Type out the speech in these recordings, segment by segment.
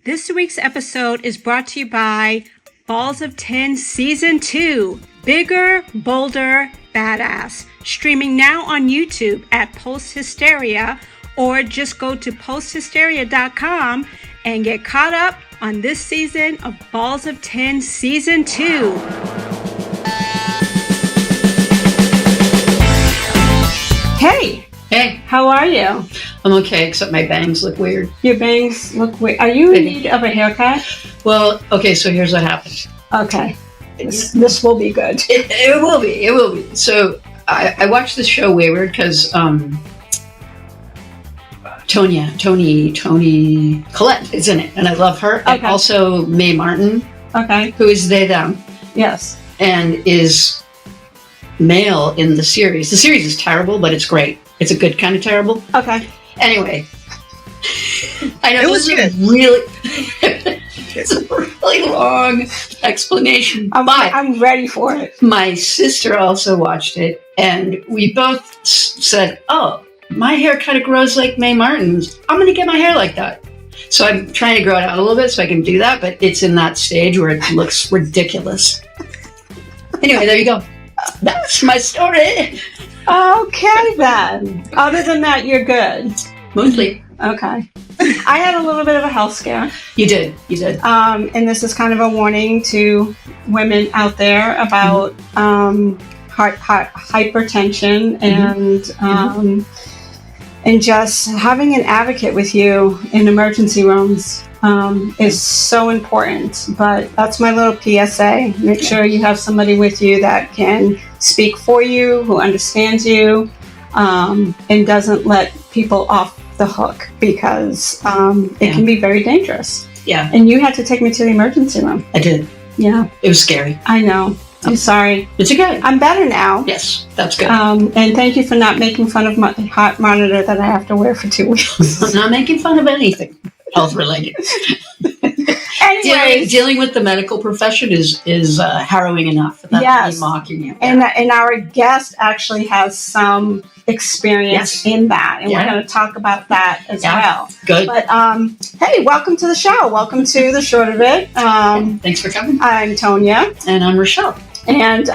This week's episode is brought to you by Balls of 10 Season 2, Bigger, Bolder, Badass. Streaming now on YouTube at Post Hysteria, or just go to posthysteria.com and get caught up on this season of Balls of 10 Season 2. Hey! Hey, How are you? I'm okay, except my bangs look weird. Your bangs look weird. Are you in need of a haircut? Well, okay, so here's what happened. Okay. This will be good. It will be. It will be. So I watched the show Wayward because Tony Collette is in it, and I love her. Okay. And also Mae Martin, Okay. who is they, them, Yes. and is male in the series. The series is terrible, but it's great. It's a good kind of terrible. Okay. Anyway, I know It was good. It's a really long explanation. But I'm ready for it. my sister also watched it, and we both said, "Oh, my hair kind of grows like Mae Martin's. I'm going to get my hair like that." So I'm trying to grow it out a little bit so I can do that, but it's in that stage where it looks ridiculous. Anyway, there you go. That's my story. Okay, then. Other than that, you're good. Mostly. Okay. I had a little bit of a health scare. You did. And this is kind of a warning to women out there about hypertension and just having an advocate with you in emergency rooms is so important. But that's my little PSA. Make sure you have somebody with you that can speak for you, who understands you, and doesn't let people off the hook, because it can be very dangerous. Yeah. And you had to take me to the emergency room. I did. Yeah. It was scary. I know. I'm sorry. It's okay. I'm better now. Yes, that's good. And thank you for not making fun of my heart monitor that I have to wear for 2 weeks. I'm not making fun of anything health related. Anyways, Dealing with the medical profession is harrowing enough. Without Yes. me mocking you. and our guest actually has some experience in that, and we're going to talk about that as well. Good. But hey, welcome to the show. Welcome to the short of it. Thanks for coming. I'm Tonya, And I'm Rochelle. and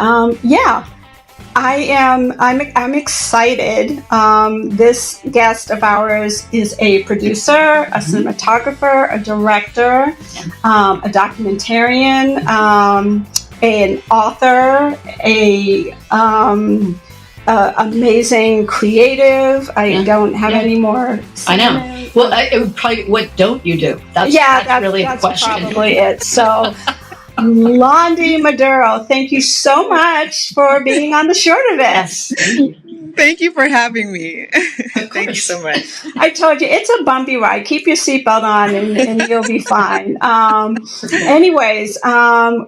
I'm excited. This guest of ours is a producer, a cinematographer, a director, a documentarian, an author, amazing creative. I don't have any more. I know. Well, it would probably. What don't you do? That's really the question. Probably it. So. Landi, Maduro, thank you so much for being on the short of it. Yes. Thank you for having me. Thank you so much. I told you, it's a bumpy ride. Keep your seatbelt on and you'll be fine. Anyways,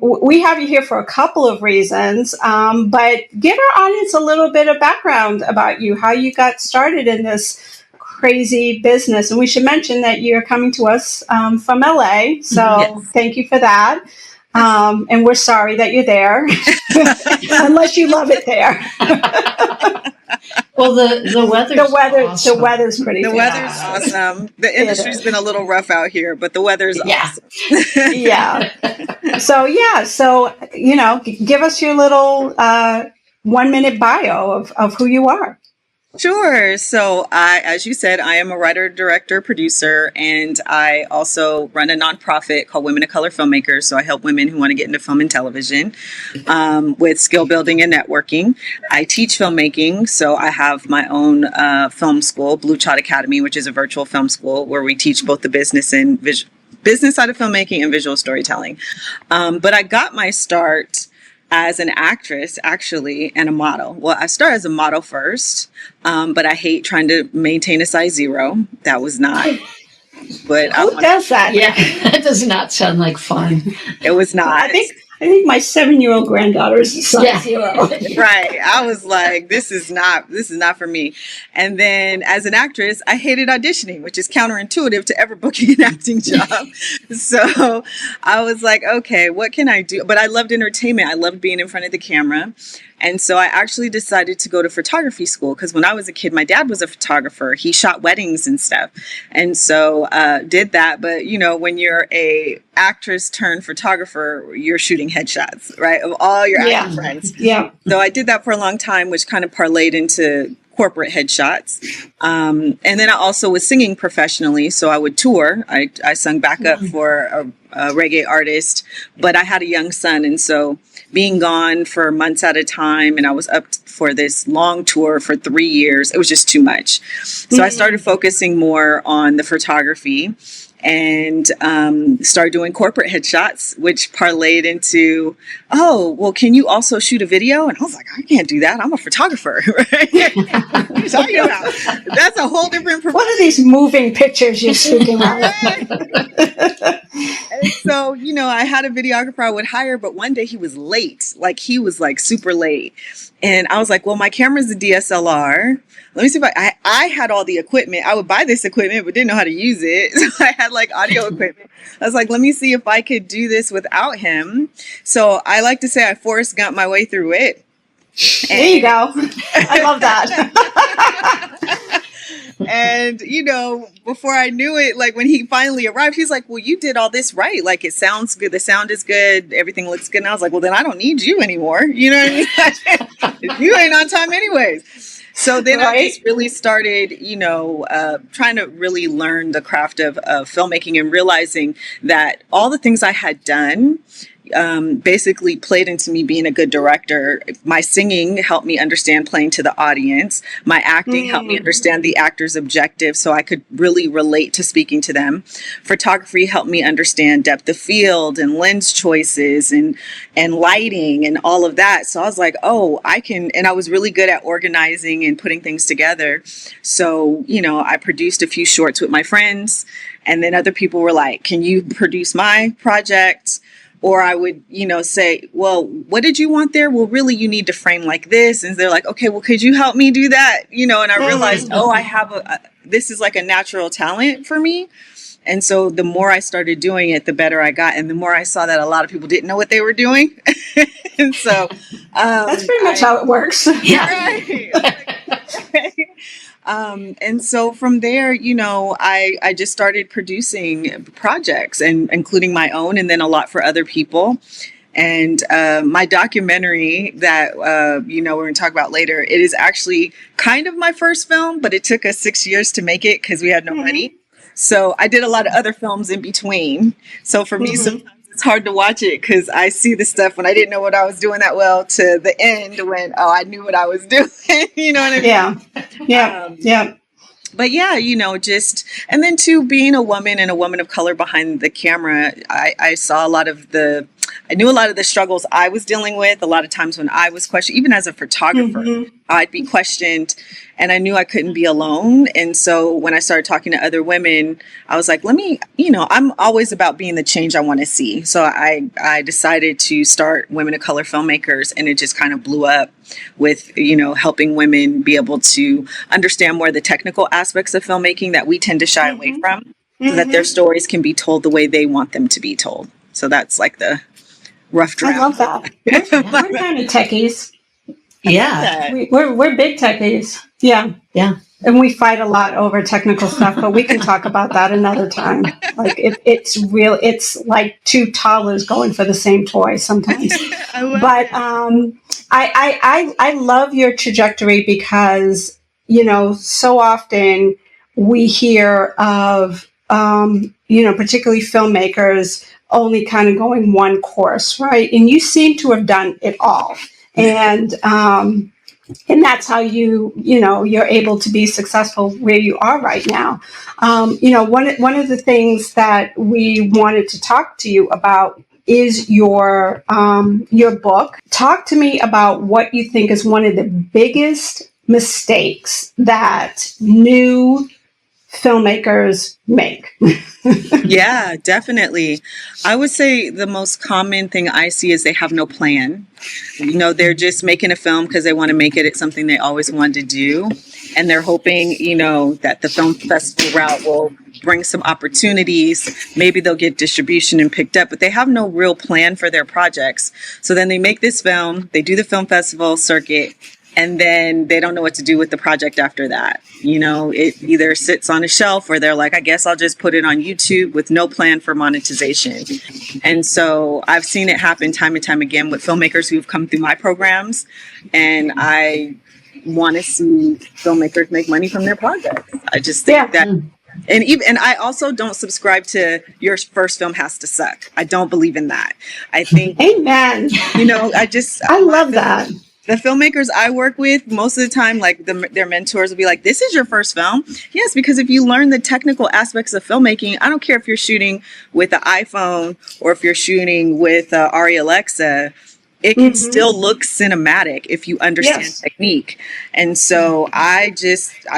we have you here for a couple of reasons, but give our audience a little bit of background about you, how you got started in this crazy business. And we should mention that you're coming to us from LA, so Thank you for that. And we're sorry that you're there, unless you love it there. Well, the weather's the weather's pretty. The good. weather's awesome. The industry's been a little rough out here, but the weather's awesome. Yeah. So give us your little 1-minute bio of who you are. Sure. So as you said, I am a writer, director, producer, and I also run a nonprofit called Women of Color Filmmakers. So I help women who want to get into film and television with skill building and networking. I teach filmmaking. So I have my own film school, Bluechild Academy, which is a virtual film school where we teach both the business and business side of filmmaking and visual storytelling. But I got my start as an actress, actually, and a model. Well, I started as a model first, but I hate trying to maintain a size 0. That was not. But Who does that? Yeah, that does not sound like fun. It was not. I think my 7-year-old granddaughter is a size 0. Right. I was like, this is not for me. And then as an actress, I hated auditioning, which is counterintuitive to ever booking an acting job. So I was like, okay, what can I do? But I loved entertainment. I loved being in front of the camera. And so I actually decided to go to photography school because when I was a kid, my dad was a photographer. He shot weddings and stuff. And so did that. But, you know, when you're a actress turned photographer, you're shooting headshots, right, of all your acting friends. Yeah. So I did that for a long time, which kind of parlayed into corporate headshots. And then I also was singing professionally. So I would tour. I sung backup for a reggae artist, but I had a young son. And so being gone for months at a time, and I was up for this long tour for 3 years, it was just too much. So I started focusing more on the photography and started doing corporate headshots, which parlayed into, oh, well, can you also shoot a video? And I was like, I can't do that. I'm a photographer. Right? What are you talking about? That's a whole different profession. What are these moving pictures you're speaking about? And so, you know, I had a videographer I would hire, but one day he was late. Like he was like super late. And I was like, well, my camera's a DSLR. Let me see if I had all the equipment. I would buy this equipment, but didn't know how to use it. So I had like audio equipment. I was like, let me see if I could do this without him. So I like to say I Forrest Gump my way through it. There you go. I love that. And, you know, before I knew it, like when he finally arrived, he's like, well, you did all this right. Like it sounds good. The sound is good. Everything looks good. And I was like, well, then I don't need you anymore. You know what I mean? You ain't on time anyways. So then I just really started, you know, trying to really learn the craft of filmmaking and realizing that all the things I had done basically played into me being a good director. My singing helped me understand playing to the audience. My acting helped me understand the actor's objective so I could really relate to speaking to them. Photography helped me understand depth of field and lens choices and lighting and all of that. So I was like, oh, I can, and I was really good at organizing and putting things together. So, you know, I produced a few shorts with my friends, and then other people were like, can you produce my project? Or I would, you know, say, well, what did you want there? Well, really, you need to frame like this. And they're like, okay, well, could you help me do that? You know, and I realized, oh, I have this is like a natural talent for me. And so the more I started doing it, the better I got. And the more I saw that a lot of people didn't know what they were doing. And so that's pretty much how it works. Yeah. Right. And so from there, you know, I just started producing projects and including my own and then a lot for other people. And my documentary that, you know, we're going to talk about later, it is actually kind of my first film, but it took us 6 years to make it because we had no money. So I did a lot of other films in between. So for me, sometimes it's hard to watch it because I see the stuff when I didn't know what I was doing that well to the end when, oh, I knew what I was doing. You know what I mean? Yeah. But yeah, you know, just, and then too, being a woman and a woman of color behind the camera, I saw a lot of I knew a lot of the struggles I was dealing with. A lot of times when I was questioned, even as a photographer, I'd be questioned and I knew I couldn't be alone. And so when I started talking to other women, I was like, let me, you know, I'm always about being the change I want to see. So I decided to start Women of Color Filmmakers, and it just kind of blew up with, you know, helping women be able to understand more of the technical aspects of filmmaking that we tend to shy away from, so that their stories can be told the way they want them to be told. So that's like the rough draft. I love that. We're kind of techies. Yeah. We're big techies. Yeah. And we fight a lot over technical stuff, but we can talk about that another time. Like it's like two toddlers going for the same toy sometimes. But I love your trajectory because, you know, so often we hear of, you know, particularly filmmakers only kind of going one course, right? And you seem to have done it all. And that's how you know, you're able to be successful where you are right now. You know, one of the things that we wanted to talk to you about is your book. Talk to me about what you think is one of the biggest mistakes that new filmmakers make. Yeah, definitely. I would say the most common thing I see is they have no plan. You know, they're just making a film because they want to make it. It's something they always wanted to do. And they're hoping, you know, that the film festival route will bring some opportunities. Maybe they'll get distribution and picked up, but they have no real plan for their projects. So then they make this film, they do the film festival circuit, and then they don't know what to do with the project after that. You know, it either sits on a shelf or they're like, I guess I'll just put it on YouTube with no plan for monetization. And so I've seen it happen time and time again with filmmakers who've come through my programs, and I want to see filmmakers make money from their projects. I just think that, and I also don't subscribe to your first film has to suck. I don't believe in that. I think, amen. you know, I love that. The filmmakers I work with, most of the time, like their mentors will be like, this is your first film? Yes, because if you learn the technical aspects of filmmaking, I don't care if you're shooting with an iPhone or if you're shooting with Arri Alexa, it can still look cinematic if you understand technique. And so I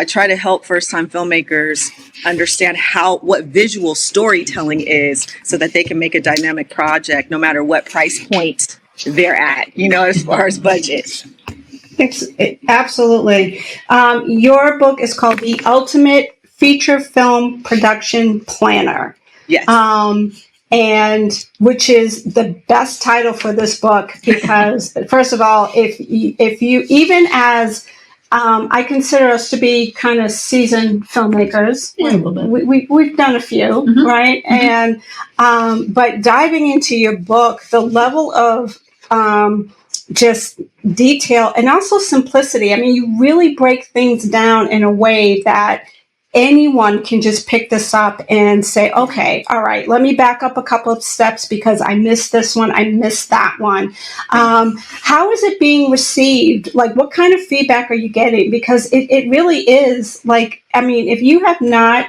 try to help first-time filmmakers understand what visual storytelling is so that they can make a dynamic project no matter what price point they're at, you know, as far as budget. Absolutely. Your book is called The Ultimate Feature Film Production Planner. Yes. And which is the best title for this book because, first of all, if you even as I consider us to be kind of seasoned filmmakers. Yeah, a little bit. We've done a few, right? And but diving into your book, the level of just detail and also simplicity. I mean, you really break things down in a way that anyone can just pick this up and say, okay, all right, let me back up a couple of steps because I missed this one, I missed that one. How is it being received? Like, what kind of feedback are you getting? Because it really is like, I mean, if you have not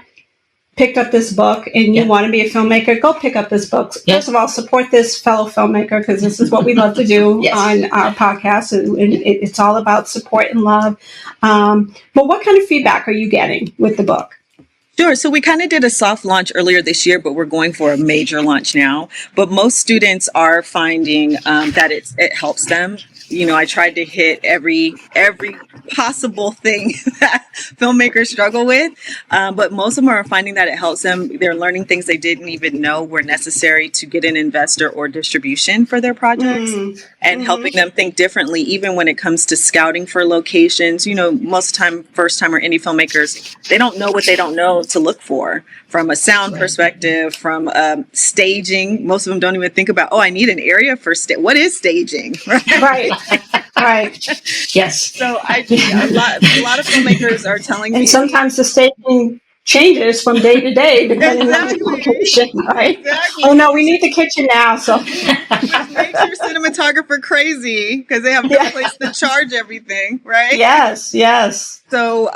picked up this book and you want to be a filmmaker, go pick up this book. First of all, support this fellow filmmaker because this is what we love to do on our podcast. And it's all about support and love. But what kind of feedback are you getting with the book? Sure. So we kind of did a soft launch earlier this year, but we're going for a major launch now. But most students are finding that it helps them. You know, I tried to hit every possible thing that filmmakers struggle with, but most of them are finding that it helps them. They're learning things they didn't even know were necessary to get an investor or distribution for their projects, and helping them think differently, even when it comes to scouting for locations. You know, most of the time, first time or indie filmmakers, they don't know what they don't know to look for from a sound perspective, from staging. Most of them don't even think about, oh, I need an area for what is staging, right? Right. Yes. So a lot of filmmakers are telling me. And sometimes the staging changes from day to day depending on the location, right? Exactly. Oh no, we need the kitchen now. So which makes your cinematographer crazy because they have no place to charge everything, right? Yes. So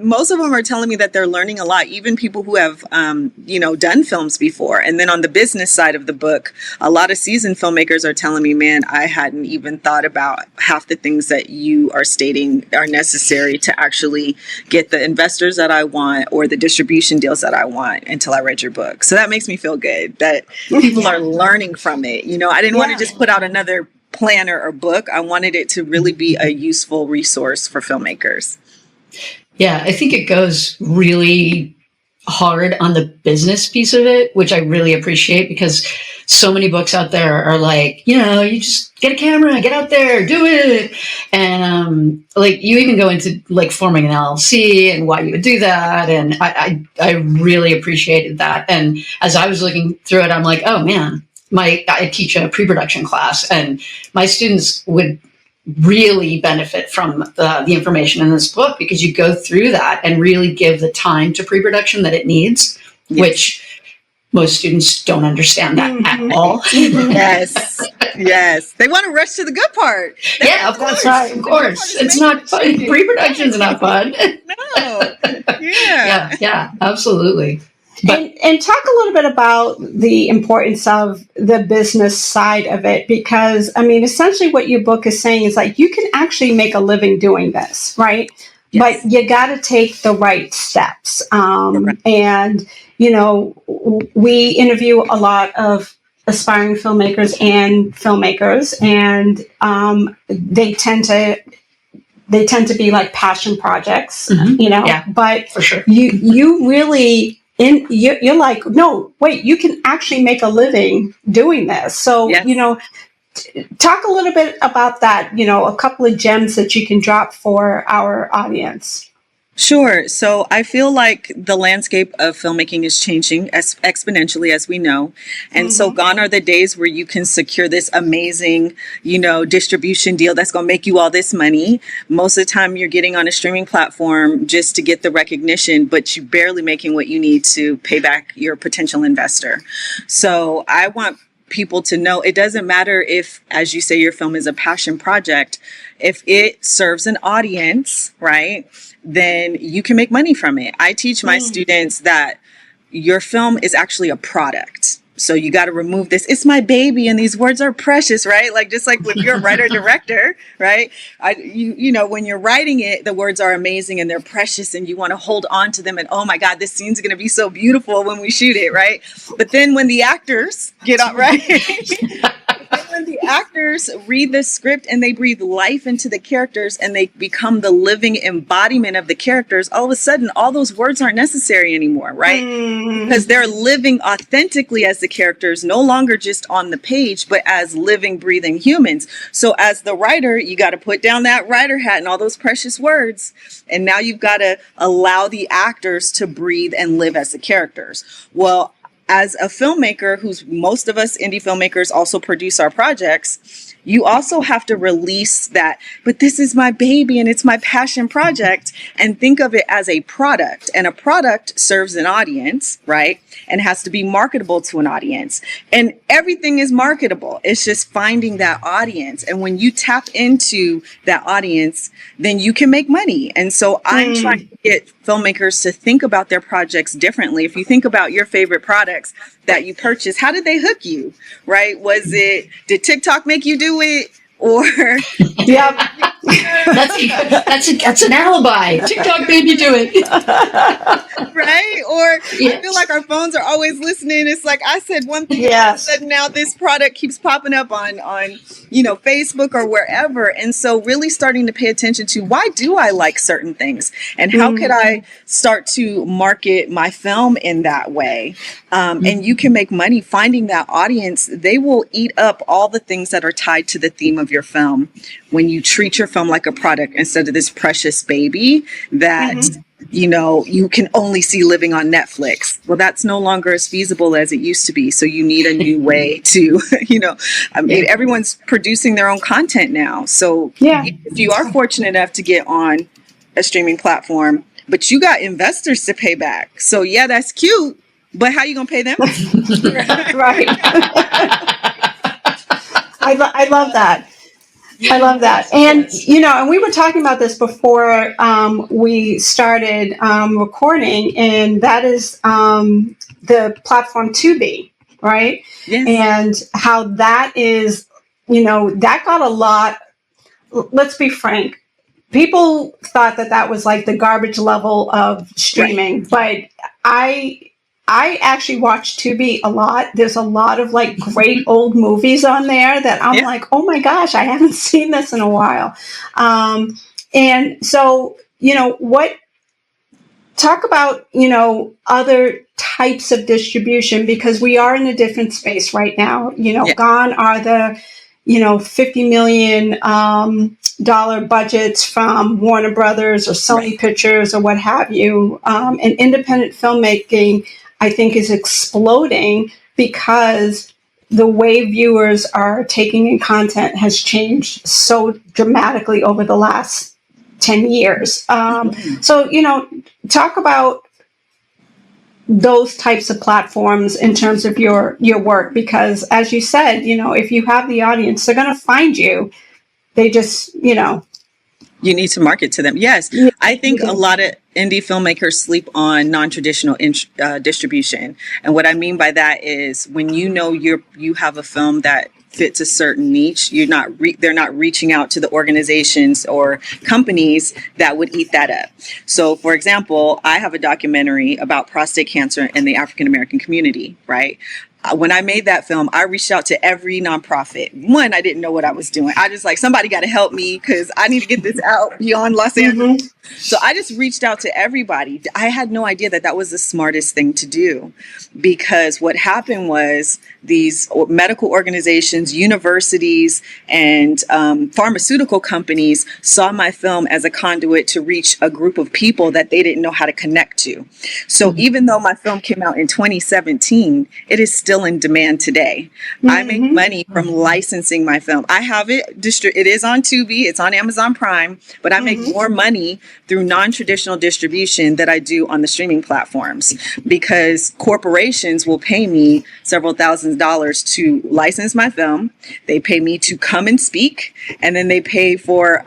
most of them are telling me that they're learning a lot, even people who have, done films before. And then on the business side of the book, a lot of seasoned filmmakers are telling me, man, I hadn't even thought about half the things that you are stating are necessary to actually get the investors that I want or the distribution deals that I want until I read your book. So that makes me feel good that people are learning from it. You know, I didn't want to just put out another planner or book. I wanted it to really be a useful resource for filmmakers. Yeah, I think it goes really hard on the business piece of it, which I really appreciate because so many books out there are like, you know, you just get a camera, get out there, do it. And like you even go into like forming an LLC and why you would do that. And I really appreciated that. And as I was looking through it, I'm like, oh man, I teach a pre-production class and my students would really benefit from the information in this book because you go through that and really give the time to pre-production that it needs, which most students don't understand that at all. Yes. They want to rush to the good part. Of course. It's not fun. Pre-production's not fun. No. Yeah, absolutely. And talk a little bit about the importance of the business side of it, because, I mean, essentially what your book is saying is like, you can actually make a living doing this, right? Yes. But you got to take the right steps. And, you know, we interview a lot of aspiring filmmakers, and they tend to be like passion projects, you know, but for sure. You really you're like, no, wait, you can actually make a living doing this. So, Yes. talk a little bit about that, a couple of gems that you can drop for our audience. Sure. So I feel like the landscape of filmmaking is changing exponentially, as we know. And so gone are the days where you can secure this amazing, distribution deal that's going to make you all this money. Most of the time you're getting on a streaming platform just to get the recognition, but you're barely making what you need to pay back your potential investor. So I want people to know it doesn't matter if, as you say, your film is a passion project. If it serves an audience, right, then you can make money from it. I teach my students that your film is actually a product. So you got to remove this, it's my baby, and these words are precious, right? Like, just like if you're a writer director, right? When you're writing it, the words are amazing and they're precious and you want to hold on to them. And oh my God, this scene's going to be so beautiful when we shoot it, right? But then when the actors get up, right? When the actors read the script and they breathe life into the characters and they become the living embodiment of the characters, all of a sudden, all those words aren't necessary anymore, right? Because they're living authentically as the characters, no longer just on the page, but as living, breathing humans. So as the writer, you got to put down that writer hat and all those precious words. And now you've got to allow the actors to breathe and live as the characters. Well, as a filmmaker, who's most of us indie filmmakers also produce our projects, you also have to release that, but this is my baby and it's my passion project, and think of it as a product. And a product serves an audience, right? And has to be marketable to an audience. And everything is marketable. It's just finding that audience. And when you tap into that audience, then you can make money. And so I'm trying to get filmmakers to think about their projects differently. If you think about your favorite products that you purchase, how did they hook you, right? Did TikTok make you do it? Or Yep. That's an alibi. TikTok made you do it. Right? Or Yes. I feel like our phones are always listening. It's like I said one thing, Yes. and now this product keeps popping up on Facebook or wherever. And so really starting to pay attention to, why do I like certain things? And how could I start to market my film in that way? And you can make money finding that audience. They will eat up all the things that are tied to the theme of your film when you treat your film like a product instead of this precious baby that you can only see living on Netflix. Well, that's no longer as feasible as it used to be. So you need a new way to, everyone's producing their own content now. So if you are fortunate enough to get on a streaming platform, but you got investors to pay back. So yeah, that's cute, but how you going to pay them? Right. I love that. I love that. And, and we were talking about this before we started recording, and that is the platform Tubi, right? Yes. And how that is, that got a lot. Let's be frank. People thought that was like the garbage level of streaming, but I actually watch Tubi a lot. There's a lot of like great old movies on there that I'm like, oh my gosh, I haven't seen this in a while. And so, talk about, other types of distribution, because we are in a different space right now. Gone are the, $50 million dollar budgets from Warner Brothers or Sony Pictures or what have you. And independent filmmaking, I think, is exploding because the way viewers are taking in content has changed so dramatically over the last 10 years. So, talk about those types of platforms in terms of your work, because as you said, if you have the audience, they're going to find you. They just, You need to market to them. Yes. I think a lot of indie filmmakers sleep on non-traditional distribution. And what I mean by that is when you have a film that fits a certain niche, they're not reaching out to the organizations or companies that would eat that up. So, for example, I have a documentary about prostate cancer in the African American community, right? when I made that film, I reached out to every nonprofit. One, I didn't know what I was doing. I just like, somebody got to help me because I need to get this out beyond Los Angeles. So I just reached out to everybody. I had no idea that that was the smartest thing to do, because what happened was these medical organizations, universities, and pharmaceutical companies saw my film as a conduit to reach a group of people that they didn't know how to connect to. So even though my film came out in 2017, it is still in demand today. I make money from licensing my film. I have it, it is on Tubi, it's on Amazon Prime, but I make more money through non-traditional distribution that I do on the streaming platforms, because corporations will pay me several $1000s to license my film. They pay me to come and speak, and then they pay for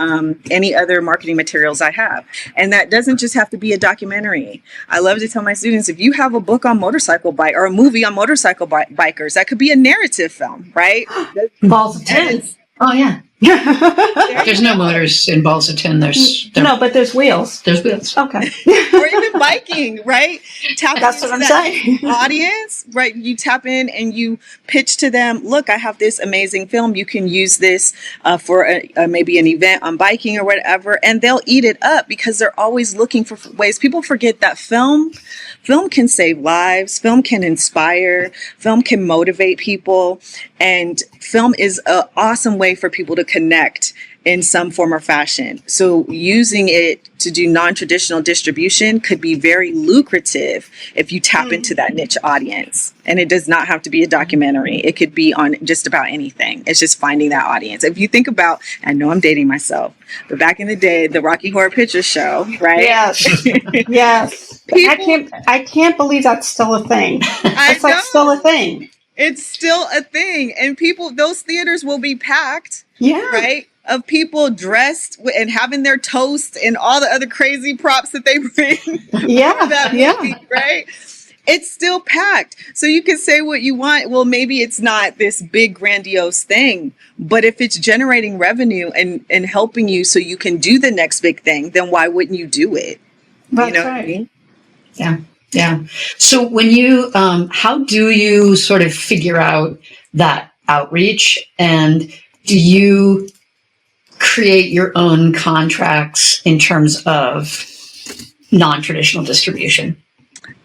any other marketing materials I have. And that doesn't just have to be a documentary. I love to tell my students, if you have a book on motorcycle bike or a movie on motorcycle bikers, that could be a narrative film, right? Balls of tin. Oh, yeah. There's no motors in balls of tin. No, but there's wheels. There's wheels. Okay. Or even biking, right? That's what I'm saying. Audience, right? You tap in and you pitch to them, look, I have this amazing film. You can use this for maybe an event on biking or whatever. And they'll eat it up because they're always looking for ways. People forget that film can save lives. Film can inspire. Film can motivate people. And film is an awesome way for people to connect in some form or fashion. So using it to do non-traditional distribution could be very lucrative if you tap into that niche audience. And it does not have to be a documentary. It could be on just about anything. It's just finding that audience. If you think about, I know I'm dating myself, but back in the day, the Rocky Horror Picture Show, right? Yes. Yes. I can't believe that's still a thing. It's like still a thing. It's still a thing. And people, those theaters will be packed. Yeah. Right? Of people dressed and having their toast and all the other crazy props that they bring. Yeah. That movie, right? It's still packed. So you can say what you want. Well, maybe it's not this big grandiose thing, but if it's generating revenue and helping you so you can do the next big thing, then why wouldn't you do it? That's you know right. what I mean? Yeah. Yeah. So when you, how do you sort of figure out that outreach, and do you create your own contracts in terms of non-traditional distribution?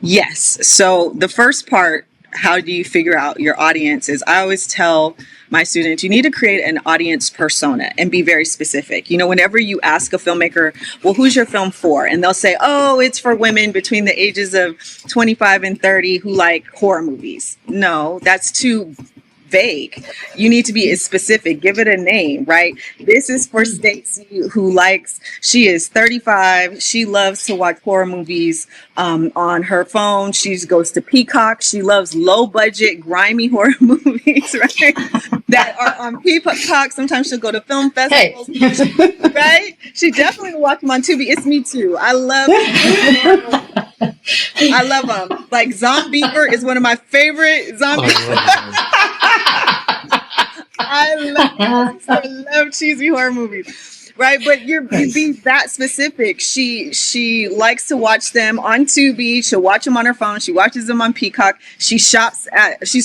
Yes. So the first part, how do you figure out your audience, is I always tell my students, you need to create an audience persona and be very specific. You know, whenever you ask a filmmaker, well, who's your film for? And they'll say, oh, it's for women between the ages of 25 and 30 who like horror movies. No, that's too vague. You need to be as specific. Give it a name, right? This is for Stacey, who she is 35. She loves to watch horror movies on her phone. She goes to Peacock. She loves low budget, grimy horror movies, right? That are on Peacock. Sometimes she'll go to film festivals, right? She definitely will watch them on Tubi. It's me too. I love them. Like Zombiever is one of my favorite zombies. I love cheesy horror movies, right? But you're being that specific. She likes to watch them on Tubi. She'll watch them on her phone. She watches them on Peacock. She's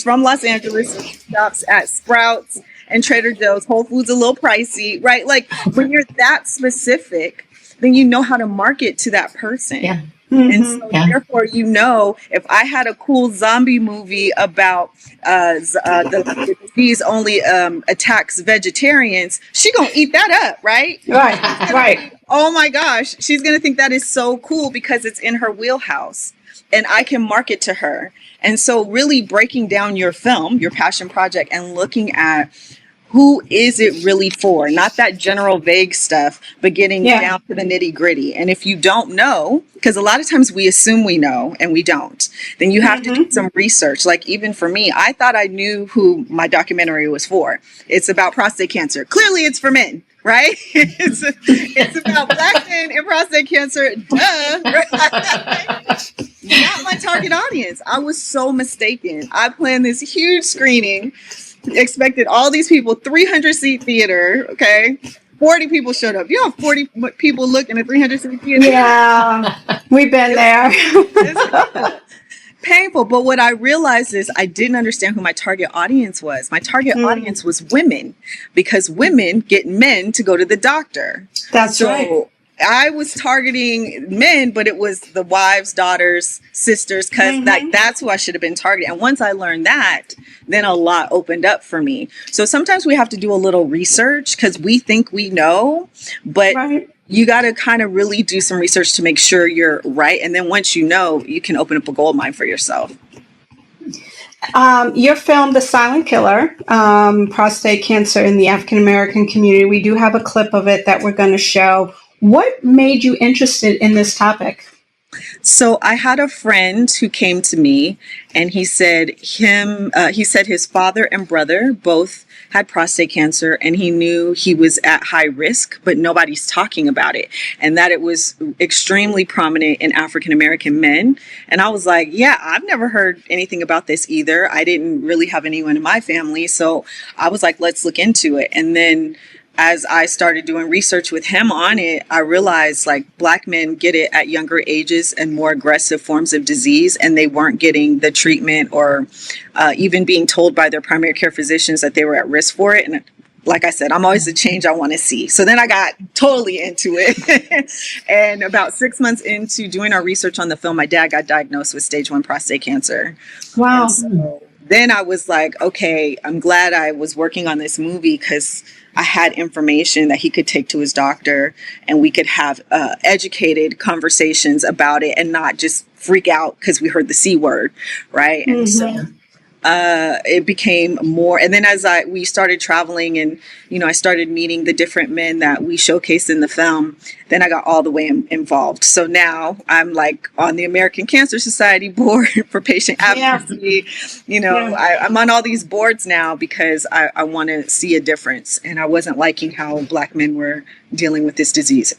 from Los Angeles. So she shops at Sprouts and Trader Joe's. Whole Foods a little pricey, right? Like when you're that specific, then you know how to market to that person. Yeah. And so therefore, you know, if I had a cool zombie movie about the disease only attacks vegetarians, she gonna eat that up, right? Right. Oh my gosh, she's gonna think that is so cool because it's in her wheelhouse, and I can market to her. And so really breaking down your film, your passion project, and looking at who is it really for? Not that general vague stuff, but getting down to the nitty gritty. And if you don't know, because a lot of times we assume we know and we don't, then you have to do some research. Like even for me, I thought I knew who my documentary was for. It's about prostate cancer. Clearly it's for men, right? It's about Black men and prostate cancer. Duh. Right? Not my target audience. I was so mistaken. I planned this huge screening, expected all these people, 300-seat theater, okay? 40 people showed up. You know, 40 people look in a 300-seat theater. Yeah, we've been there. painful. But what I realized is I didn't understand who my target audience was. My target audience was women, because women get men to go to the doctor. That's right. I was targeting men, but it was the wives, daughters, sisters, because that's who I should have been targeting. And once I learned that, then a lot opened up for me. So sometimes we have to do a little research because we think we know, but you got to kind of really do some research to make sure you're right. And then once you know, you can open up a gold mine for yourself. Your film, The Silent Killer, prostate cancer in the African American community, we do have a clip of it that we're going to show. What made you interested in this topic? So I had a friend who came to me and he said his father and brother both had prostate cancer, and he knew he was at high risk, but nobody's talking about it, and that it was extremely prominent in African American men. And I was like, yeah, I've never heard anything about this either. I didn't really have anyone in my family. So I was like, let's look into it. And then as I started doing research with him on it, I realized like Black men get it at younger ages and more aggressive forms of disease, and they weren't getting the treatment or even being told by their primary care physicians that they were at risk for it. And like I said, I'm always the change I want to see. So then I got totally into it. And about 6 months into doing our research on the film, my dad got diagnosed with stage 1 prostate cancer. Wow. So then I was like, okay, I'm glad I was working on this movie because I had information that he could take to his doctor, and we could have educated conversations about it and not just freak out because we heard the C word, right? And so it became more. And then as we started traveling and, I started meeting the different men that we showcased in the film, then I got all the way involved. So now I'm like on the American Cancer Society board for patient advocacy. I'm on all these boards now because I want to see a difference. And I wasn't liking how Black men were dealing with this disease.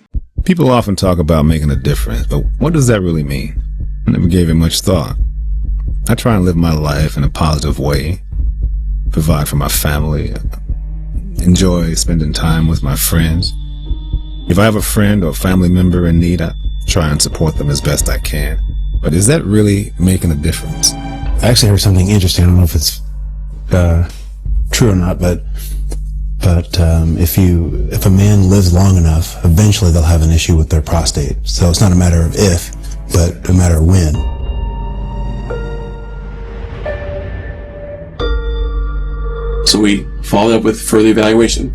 People often talk about making a difference, but what does that really mean? I never gave it much thought. I try and live my life in a positive way, provide for my family, enjoy spending time with my friends. If I have a friend or family member in need, I try and support them as best I can. But is that really making a difference? I actually heard something interesting. I don't know if it's true or not, but if a man lives long enough, eventually they'll have an issue with their prostate. So it's not a matter of if, but a matter of when. So we followed up with further evaluation.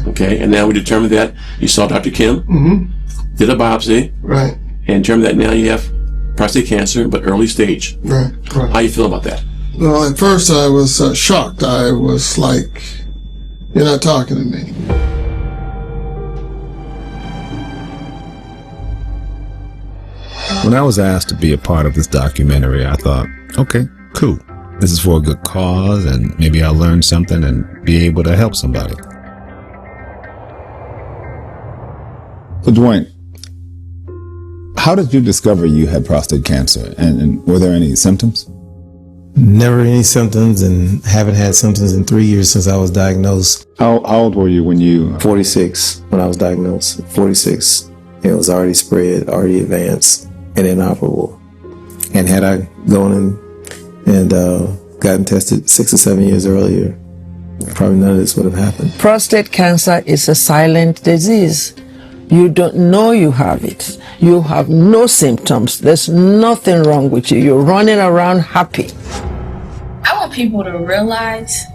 Okay. And now we determined that you saw Dr. Kim, did a biopsy, and determined that now you have prostate cancer, but early stage. Right. How you feel about that? Well, at first I was shocked. I was like, you're not talking to me. When I was asked to be a part of this documentary, I thought, okay, cool. This is for a good cause, and maybe I'll learn something and be able to help somebody. So, Dwayne, how did you discover you had prostate cancer, and were there any symptoms? Never any symptoms, and haven't had symptoms in 3 years since I was diagnosed. How old were you when you... 46 when I was diagnosed. 46. It was already spread, already advanced, and inoperable. And had I gone in and gotten tested 6 or 7 years earlier, probably none of this would have happened. Prostate cancer is a silent disease. You don't know you have it. You have no symptoms. There's nothing wrong with you. You're running around happy. I want people to realize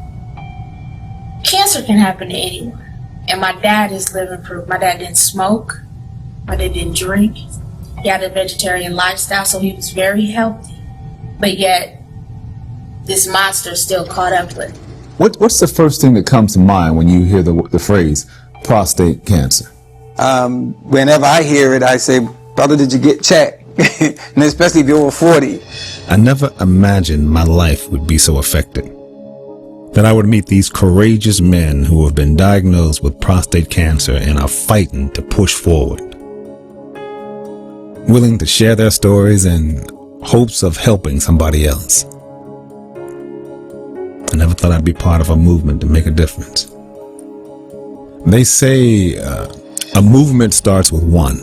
cancer can happen to anyone. And my dad is living proof. My dad didn't smoke. My dad didn't drink. He had a vegetarian lifestyle, so he was very healthy. But yet, this monster still caught up with. What's the first thing that comes to mind when you hear the phrase prostate cancer? Whenever I hear it, I say, brother, did you get checked? And especially if you're over 40. I never imagined my life would be so affected. That I would meet these courageous men who have been diagnosed with prostate cancer and are fighting to push forward. Willing to share their stories in hopes of helping somebody else. I never thought I'd be part of a movement to make a difference. They say a movement starts with one.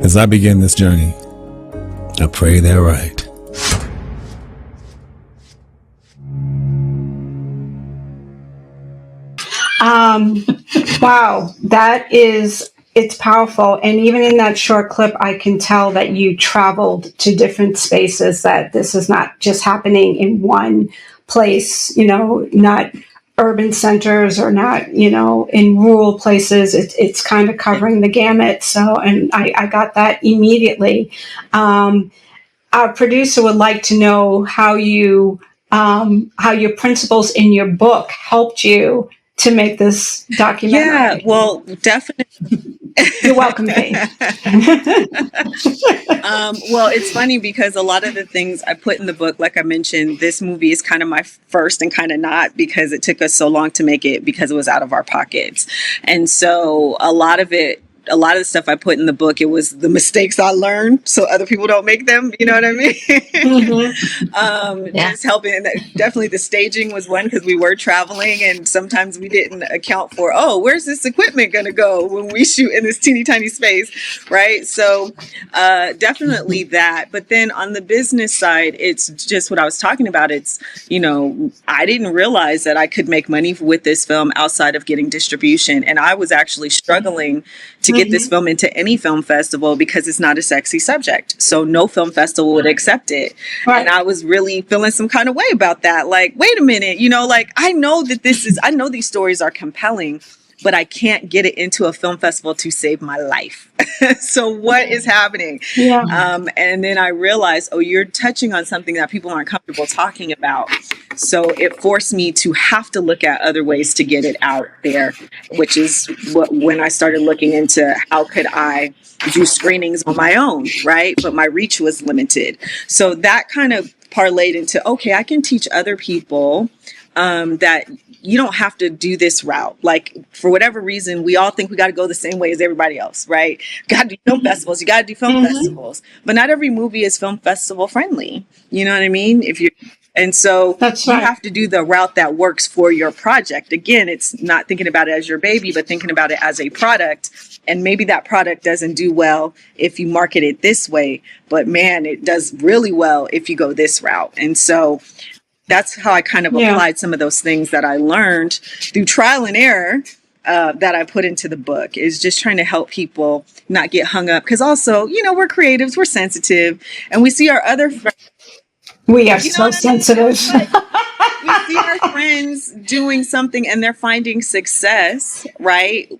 As I begin this journey, I pray they're right. Wow, it's powerful. And even in that short clip, I can tell that you traveled to different spaces, that this is not just happening in one place, not urban centers or not, in rural places. It's kind of covering the gamut. So, and I got that immediately. Our producer would like to know how your principles in your book helped you to make this documentary. Yeah, well, definitely. You're welcome, Faith. Well, it's funny because a lot of the things I put in the book, like I mentioned, this movie is kind of my first and kind of not, because it took us so long to make it because it was out of our pockets. And so a lot of the stuff I put in the book, it was the mistakes I learned so other people don't make them. You know what I mean? Just helping. And definitely the staging was one, because we were traveling and sometimes we didn't account for, where's this equipment going to go when we shoot in this teeny tiny space, right? So definitely that. But then on the business side, it's just what I was talking about. It's, I didn't realize that I could make money with this film outside of getting distribution. And I was actually struggling to get this film into any film festival because it's not a sexy subject. So no film festival would accept it. Right. And I was really feeling some kind of way about that. Like, wait a minute, I know I know these stories are compelling, but I can't get it into a film festival to save my life. So what is happening? Yeah. And then I realized, you're touching on something that people aren't comfortable talking about. So it forced me to have to look at other ways to get it out there, which is when I started looking into how could I do screenings on my own, right? But my reach was limited. So that kind of parlayed into, okay, I can teach other people that you don't have to do this route. Like, for whatever reason, we all think we got to go the same way as everybody else, right? Got to do film festivals. You got to do film festivals. But not every movie is film festival friendly. You know what I mean? And so you have to do the route that works for your project. Again, it's not thinking about it as your baby, but thinking about it as a product. And maybe that product doesn't do well if you market it this way, but man, it does really well if you go this route. And so that's how I kind of applied some of those things that I learned through trial and error that I put into the book, is just trying to help people not get hung up. Because also, we're creatives, we're sensitive, and we see our other friends. We are so sensitive. We see our friends doing something and they're finding success, right?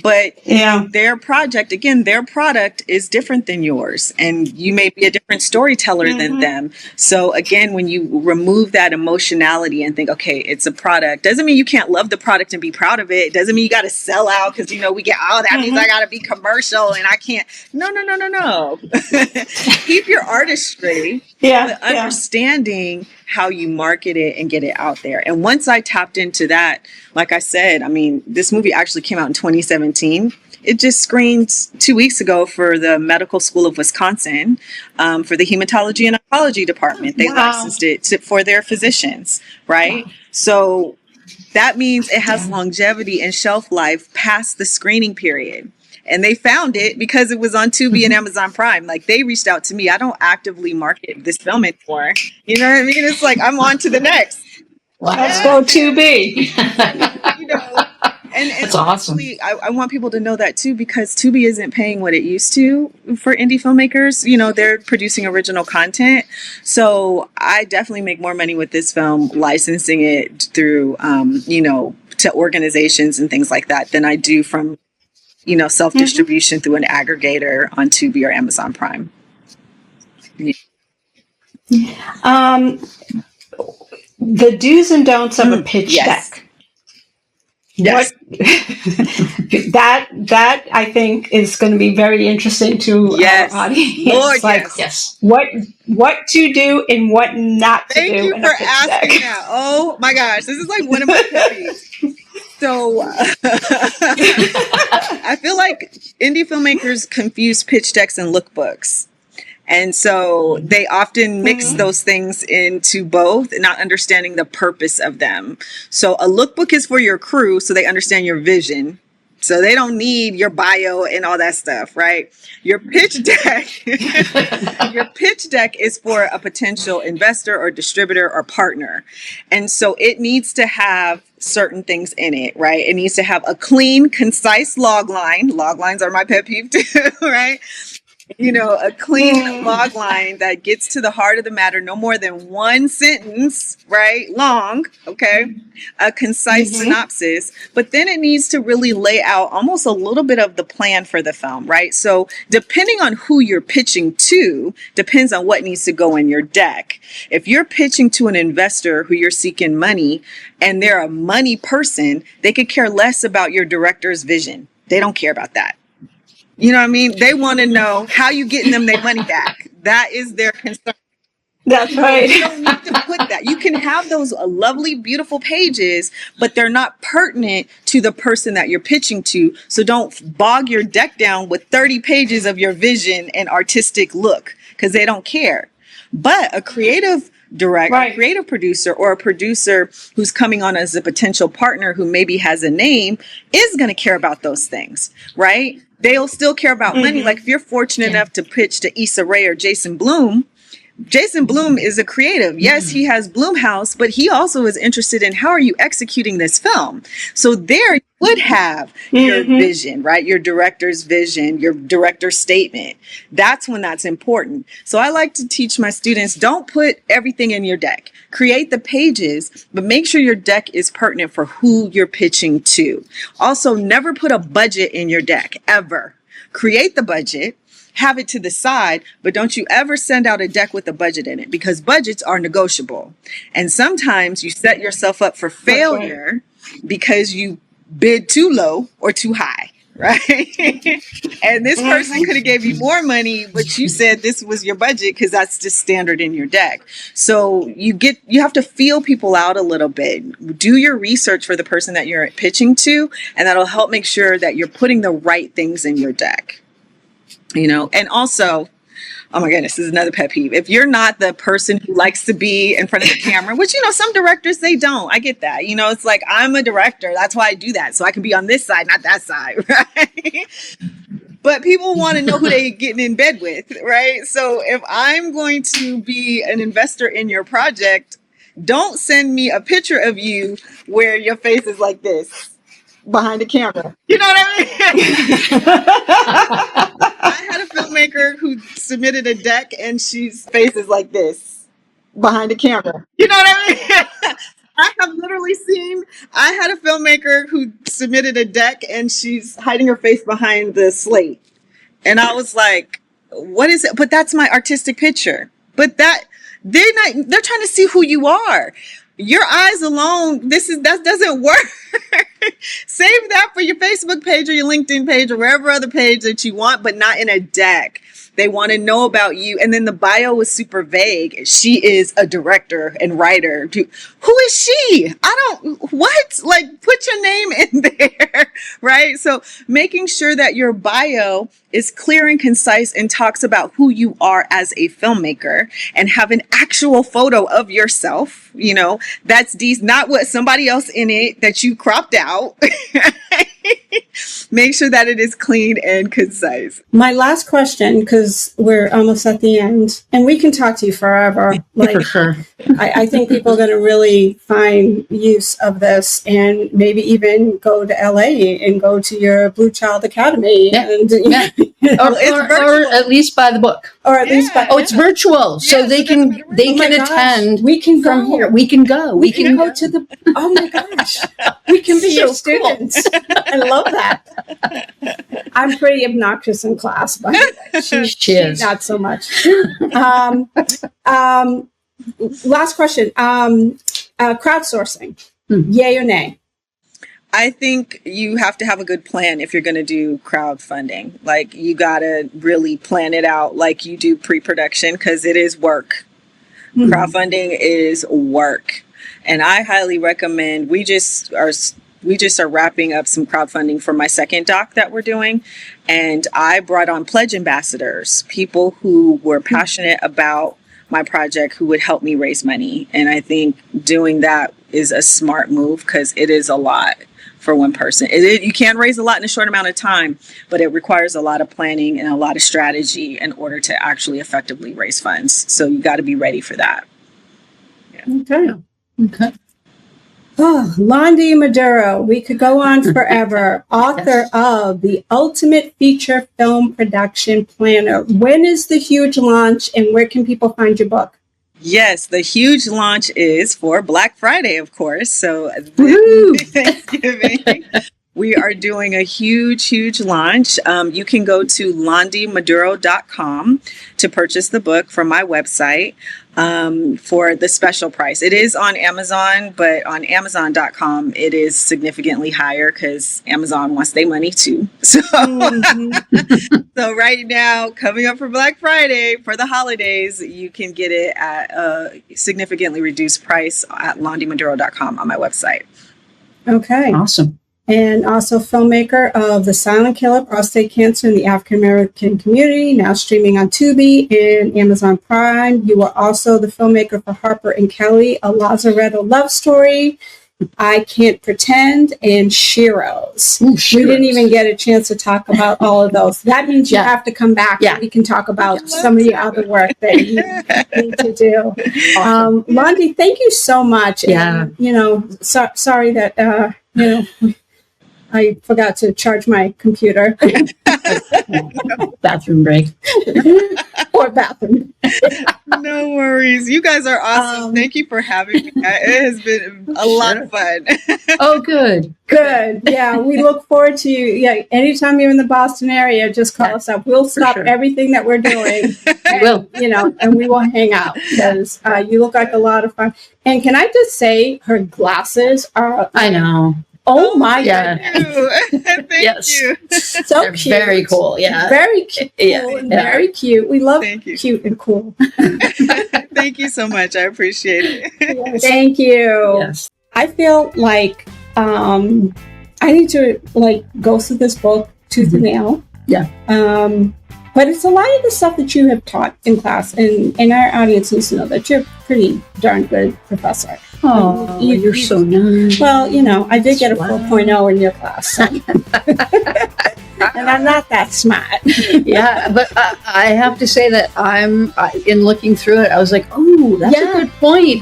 But their project, again, their product is different than yours, and you may be a different storyteller than them. So again, when you remove that emotionality and think, okay, it's a product, doesn't mean you can't love the product and be proud of it. Doesn't mean you got to sell out because, we get, that means I got to be commercial and I can't. No. Keep your artistry, but understanding how you market it and get it out there. And once I tapped into that, like I said, this movie actually came out in 2017. It just screened 2 weeks ago for the Medical School of Wisconsin, for the hematology and oncology department. They licensed it for their physicians, right? Wow. So that means it has longevity and shelf life past the screening period. And they found it because it was on Tubi and Amazon Prime. Like, they reached out to me. I don't actively market this film anymore. You know what I mean? It's like, I'm on to the next. Let's go Tubi. And that's awesome. I want people to know that too, because Tubi isn't paying what it used to for indie filmmakers. They're producing original content. So I definitely make more money with this film licensing it through, to organizations and things like that than I do from self-distribution through an aggregator on Tubi or Amazon Prime. The do's and don'ts of a pitch deck. Yes. That I think is going to be very interesting to our audience. Lord, what to do and what not to do. Thank you for asking that. Oh my gosh, this is like one of my pet. So I feel like indie filmmakers confuse pitch decks and lookbooks. And so they often mix those things into both, not understanding the purpose of them. So a lookbook is for your crew so they understand your vision. So they don't need your bio and all that stuff, right? Your pitch deck, your pitch deck is for a potential investor or distributor or partner. And so it needs to have certain things in it, right? It needs to have a clean, concise log line. Log lines are my pet peeve too, right? You know, a clean log line that gets to the heart of the matter, no more than one sentence, right? Long, okay? A concise synopsis, but then it needs to really lay out almost a little bit of the plan for the film, right? So depending on who you're pitching to, depends on what needs to go in your deck. If you're pitching to an investor who you're seeking money and they're a money person, they could care less about your director's vision. They don't care about that. You know what I mean? They want to know how you getting them their money back. That is their concern. That's right. You don't need to put that. You can have those lovely, beautiful pages, but they're not pertinent to the person that you're pitching to. So don't bog your deck down with 30 pages of your vision and artistic look, because they don't care. But a creative director, a creative producer, or a producer who's coming on as a potential partner who maybe has a name is going to care about those things, right? They'll still care about money. Like if you're fortunate enough to pitch to Issa Rae or Jason Blum is a creative. Yes, he has Blumhouse, but he also is interested in how are you executing this film? So there you would have your vision, right? Your director's vision, your director's statement. That's when that's important. So I like to teach my students, don't put everything in your deck. Create the pages, but make sure your deck is pertinent for who you're pitching to. Also, never put a budget in your deck, ever. Create the budget, have it to the side, but don't you ever send out a deck with a budget in it, because budgets are negotiable. And sometimes you set yourself up for failure because you bid too low or too high, right? And this person could have gave you more money, but you said this was your budget because that's just standard in your deck. So you have to feel people out a little bit. Do your research for the person that you're pitching to, and that'll help make sure that you're putting the right things in your deck. You know, and also, oh my goodness, this is another pet peeve. If you're not the person who likes to be in front of the camera, which, you know, some directors, they don't. I get that. You know, it's like, I'm a director. That's why I do that. So I can be on this side, not that side, right? But people want to know who they're getting in bed with, right? So if I'm going to be an investor in your project, don't send me a picture of you where your face is like this behind the camera. You know what I mean? I had a filmmaker who submitted a deck and she's face is like this behind the camera. You know what I mean? I have literally seen, I had a filmmaker who submitted a deck and she's hiding her face behind the slate. And I was like, what is it? But that's my artistic picture. But they're trying to see who you are. Your eyes alone, that doesn't work. Save that for your Facebook page or your LinkedIn page or wherever other page that you want, but not in a deck. They want to know about you. And then the bio was super vague. She is a director and writer. Who is she? What? Like, put your name in there, right? So making sure that your bio is clear and concise and talks about who you are as a filmmaker, and have an actual photo of yourself, you know, that's not what somebody else in it that you cropped out. Make sure that it is clean and concise. My last question, because we're almost at the end, and we can talk to you forever. Like, For sure. I think people are going to really find use of this, and maybe even go to LA and go to your Bluechild Academy. Yeah. And, Yeah. Or at least buy the book. Or at least buy. Oh, it's virtual, so they can attend. We can from go here. We can go. We can go to the. Oh my gosh, we can be your students. I love that. I'm pretty obnoxious in class, by the way. She not so much. Last question. Crowdsourcing. Yay or nay? I think you have to have a good plan if you're going to do crowdfunding. Like, you got to really plan it out like you do pre-production, because it is work. Crowdfunding is work. And I highly recommend, we just are wrapping up some crowdfunding for my second doc that we're doing. And I brought on pledge ambassadors, people who were passionate about my project, who would help me raise money. And I think doing that is a smart move, because it is a lot. for one person. You can raise a lot in a short amount of time, but it requires a lot of planning and a lot of strategy in order to actually effectively raise funds. So you got to be ready for that. Okay. Oh, Landi Maduro, we could go on forever. Author of The Ultimate Feature Film Production Planner. When is the huge launch and where can people find your book? Yes, the huge launch is for Black Friday, of course. So Thanksgiving, we are doing a huge launch. You can go to landimaduro.com to purchase the book from my website for the special price. It is on Amazon, but on Amazon.com, it is significantly higher because Amazon wants their money too. So, so right now, coming up for Black Friday, for the holidays, you can get it at a significantly reduced price at landimaduro.com on my website. Okay. Awesome. And also filmmaker of The Silent Killer, Prostate Cancer in the African American Community, now streaming on Tubi and Amazon Prime. You are also the filmmaker for Harper and Kelly, A Lazaretto Love Story, I Can't Pretend, and Shiros. We didn't even get a chance to talk about all of those. That means you have to come back and we can talk about some of the other work that you need to do. Awesome. Landi, thank you so much. And, sorry that, I forgot to charge my computer. Bathroom break. Or bathroom. No worries. You guys are awesome. Thank you for having me. It has been a lot of fun. Oh, good. Good. Yeah, we look forward to you. Yeah, anytime you're in the Boston area, just call us up. We'll stop everything that we're doing. And, and we will hang out because you look like a lot of fun. And can I just say, her glasses are... I know. Oh my goodness. Thank you. So They're cute. Very cool. Yeah. Very cute. And very cute. We love cute and cool. Thank you so much. I appreciate it. Yes. Thank you. Yes. I feel like I need to go through this book tooth and nail. Yeah. But it's a lot of the stuff that you have taught in class, and our audience needs to know that you're a pretty darn good professor. Oh, you're so nice. Well, I did get a 4.0 in your class. So. And I'm not that smart. Yeah, but I have to say that in looking through it, I was like, oh, that's a good point.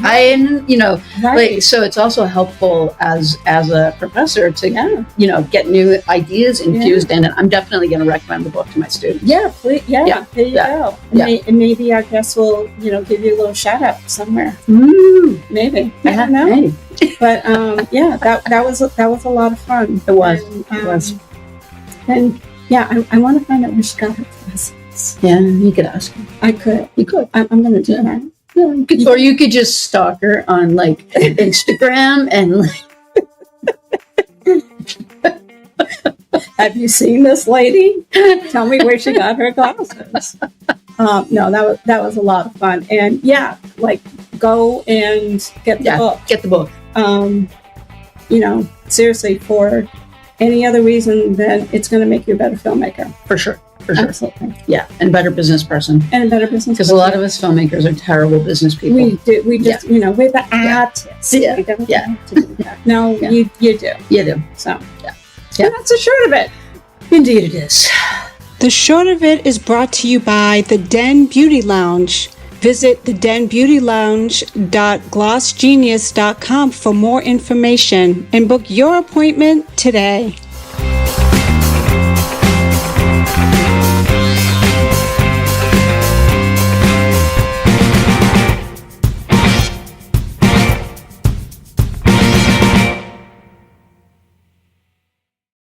So it's also helpful as a professor to, get new ideas infused in it. I'm definitely going to recommend the book to my students. Yeah, please. Yeah. There you go. And maybe our guests will, give you a little shout out somewhere. Maybe. I don't know. Maybe. But that was a lot of fun. It was. And I want to find out where she got her classes. Yeah, you could ask her. I could. You could. I'm going to do that. Yeah, or you could just stalk her on Instagram and Have you seen this lady? Tell me where she got her glasses. No, that was a lot of fun. And go and get the book. Get the book. Seriously, for any other reason than it's going to make you a better filmmaker. For sure. Absolutely. Yeah, and better business person. Because a lot of us filmmakers are terrible business people. We just, we're the artists. Yeah. We don't have to do that. No, you do. You do. So, And that's the short of it. Indeed it is. The short of it is brought to you by the Den Beauty Lounge. Visit thedenbeautylounge.glossgenius.com for more information and book your appointment today.